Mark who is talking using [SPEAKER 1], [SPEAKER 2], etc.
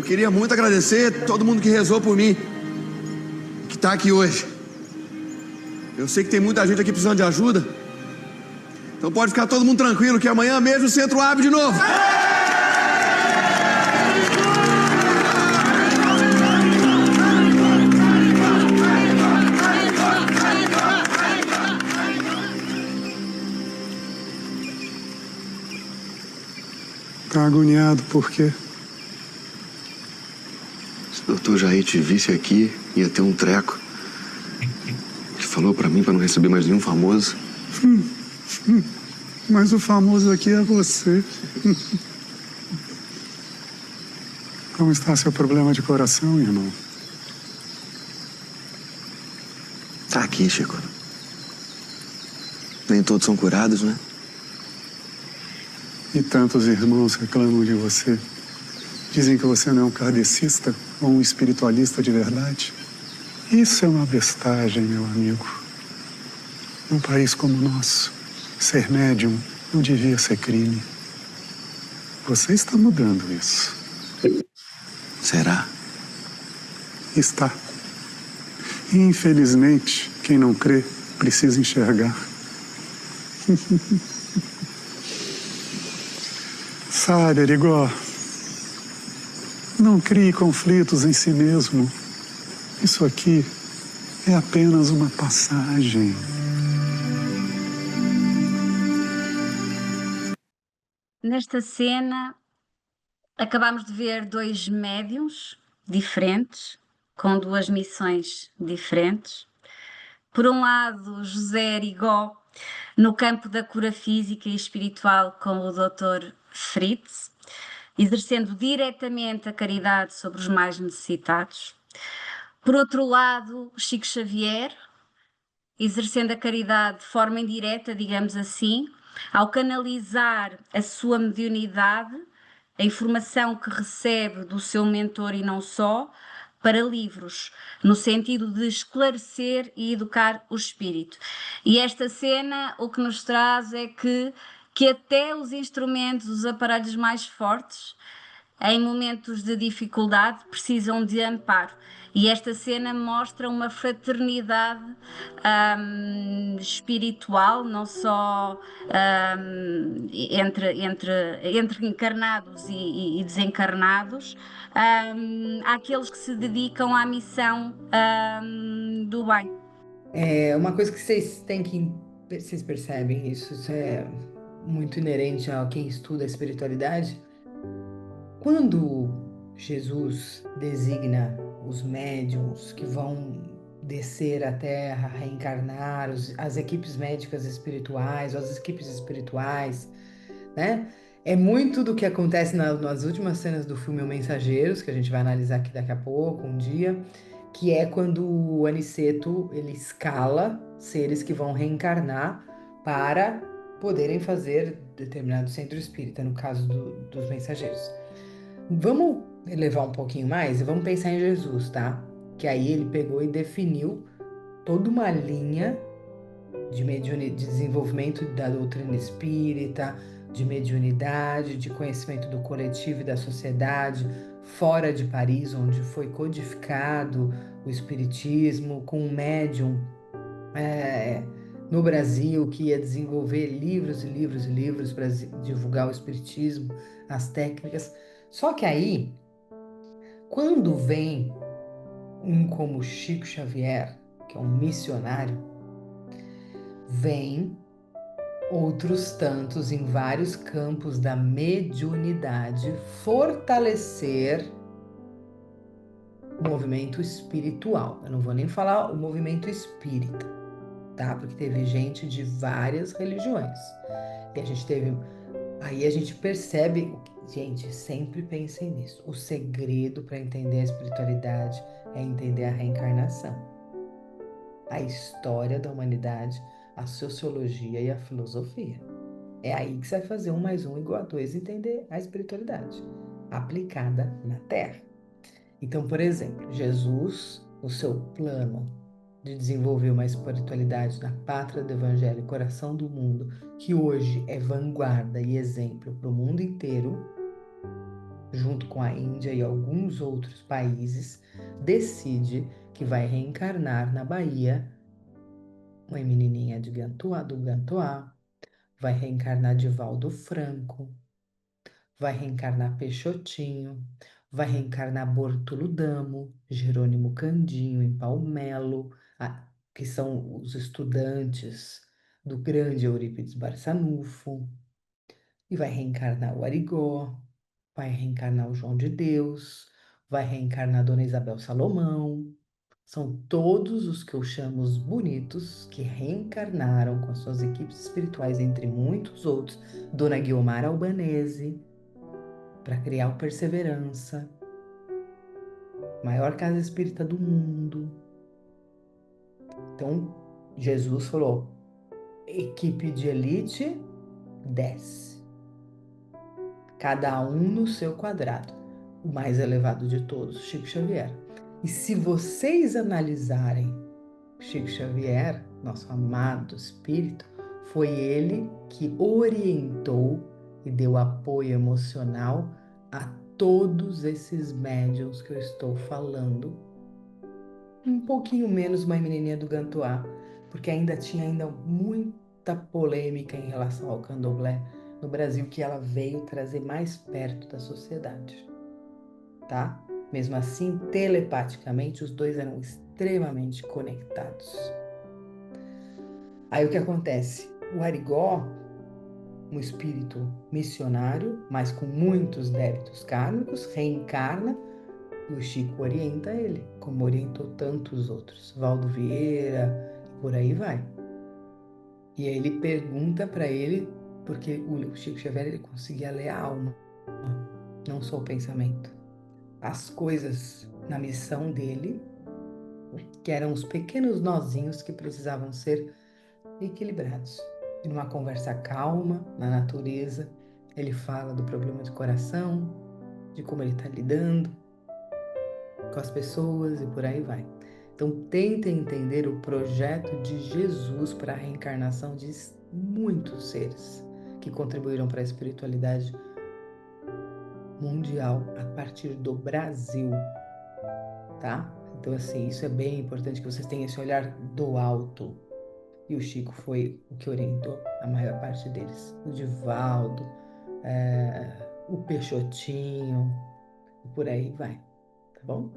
[SPEAKER 1] Eu queria muito agradecer todo mundo que rezou por mim, que está aqui hoje. Eu sei que tem muita gente aqui precisando de ajuda. Então pode ficar todo mundo tranquilo que amanhã mesmo o centro abre de novo.
[SPEAKER 2] Tá agoniado por quê?
[SPEAKER 1] Se o Dr. Jair te visse aqui, ia ter um treco. Ele falou pra mim pra não receber mais nenhum famoso.
[SPEAKER 2] Mas o famoso aqui é você. Como está seu problema de coração, irmão?
[SPEAKER 1] Tá aqui, Chico. Nem todos são curados, né?
[SPEAKER 2] E tantos irmãos reclamam de você. Dizem que você não é um kardecista ou um espiritualista de verdade. Isso é uma bestagem, meu amigo. Num país como o nosso, ser médium não devia ser crime. Você está mudando isso.
[SPEAKER 1] Será?
[SPEAKER 2] Está. E, infelizmente, quem não crê precisa enxergar. Sabe, Arigó, não crie conflitos em si mesmo. Isso aqui é apenas uma passagem.
[SPEAKER 3] Nesta cena, acabamos de ver dois médiuns diferentes, com duas missões diferentes. Por um lado, José Arigó, no campo da cura física e espiritual com o Dr. Fritz, exercendo diretamente a caridade sobre os mais necessitados. Por outro lado, Chico Xavier, exercendo a caridade de forma indireta, digamos assim, ao canalizar a sua mediunidade, a informação que recebe do seu mentor e não só, para livros, no sentido de esclarecer e educar o espírito. E esta cena o que nos traz é que até os instrumentos, os aparelhos mais fortes, em momentos de dificuldade, precisam de amparo. E esta cena mostra uma fraternidade espiritual, não só entre encarnados e desencarnados, àqueles que se dedicam à missão do bem.
[SPEAKER 4] É uma coisa que vocês têm que... Vocês percebem isso? Isso é muito inerente a quem estuda a espiritualidade. Quando Jesus designa os médiuns que vão descer à Terra, reencarnar, as equipes médicas espirituais, as equipes espirituais, né? É muito do que acontece nas últimas cenas do filme O Mensageiros, que a gente vai analisar aqui daqui a pouco, um dia, que é quando o Aniceto, ele escala seres que vão reencarnar para poderem fazer determinado centro espírita, no caso dos mensageiros. Vamos elevar um pouquinho mais e vamos pensar em Jesus, tá? Que aí ele pegou e definiu toda uma linha de desenvolvimento da doutrina espírita, de mediunidade, de conhecimento do coletivo e da sociedade, fora de Paris, onde foi codificado o espiritismo, com um médium no Brasil que ia desenvolver livros e livros e livros para divulgar o espiritismo, as técnicas. Só que aí, quando vem um como Chico Xavier, que é um missionário, vem outros tantos em vários campos da mediunidade fortalecer o movimento espiritual. Eu não vou nem falar o movimento espírita, tá? Porque teve gente de várias religiões. E a gente teve... Aí a gente percebe... Gente, sempre pensem nisso. O segredo para entender a espiritualidade é entender a reencarnação, a história da humanidade, a sociologia e a filosofia. É aí que você vai fazer 1 mais 1 igual a 2 e entender a espiritualidade aplicada na Terra. Então, por exemplo, Jesus, no seu plano de desenvolver uma espiritualidade na pátria do Evangelho, coração do mundo, que hoje é vanguarda e exemplo para o mundo inteiro, junto com a Índia e alguns outros países, decide que vai reencarnar na Bahia uma menininha do Gantoá, vai reencarnar Divaldo Franco, vai reencarnar Peixotinho, vai reencarnar Bortolo Damo, Jerônimo Candinho em Palmelo, que são os estudantes do grande Eurípides Barçanufo, e vai reencarnar o Arigó, vai reencarnar o João de Deus, vai reencarnar Dona Isabel Salomão. São todos os que eu chamo os bonitos que reencarnaram com as suas equipes espirituais, entre muitos outros, Dona Guiomar Albanese, para criar o Perseverança, maior casa espírita do mundo. Então, Jesus falou: equipe de elite, desce. Cada um no seu quadrado. O mais elevado de todos, Chico Xavier. E se vocês analisarem Chico Xavier, nosso amado espírito, foi ele que orientou e deu apoio emocional a todos esses médiuns que eu estou falando. Um pouquinho menos uma menininha do Gantoá, porque ainda tinha muita polêmica em relação ao candomblé no Brasil, que ela veio trazer mais perto da sociedade, tá? Mesmo assim, telepaticamente, os dois eram extremamente conectados. Aí o que acontece? O Arigó, um espírito missionário, mas com muitos débitos kármicos, reencarna e o Chico orienta ele, como orientou tantos outros, Valdo Vieira, e por aí vai. E aí ele pergunta para ele, porque o Chico Xavier ele conseguia ler a alma, não só o pensamento. As coisas na missão dele, que eram os pequenos nozinhos que precisavam ser equilibrados. E numa conversa calma, na natureza, ele fala do problema de coração, de como ele está lidando com as pessoas e por aí vai. Então, tentem entender o projeto de Jesus para a reencarnação de muitos seres que contribuíram para a espiritualidade mundial a partir do Brasil, tá? Então, assim, isso é bem importante que vocês tenham esse olhar do alto. E o Chico foi o que orientou a maior parte deles. O Divaldo, o Peixotinho, e por aí vai, tá bom?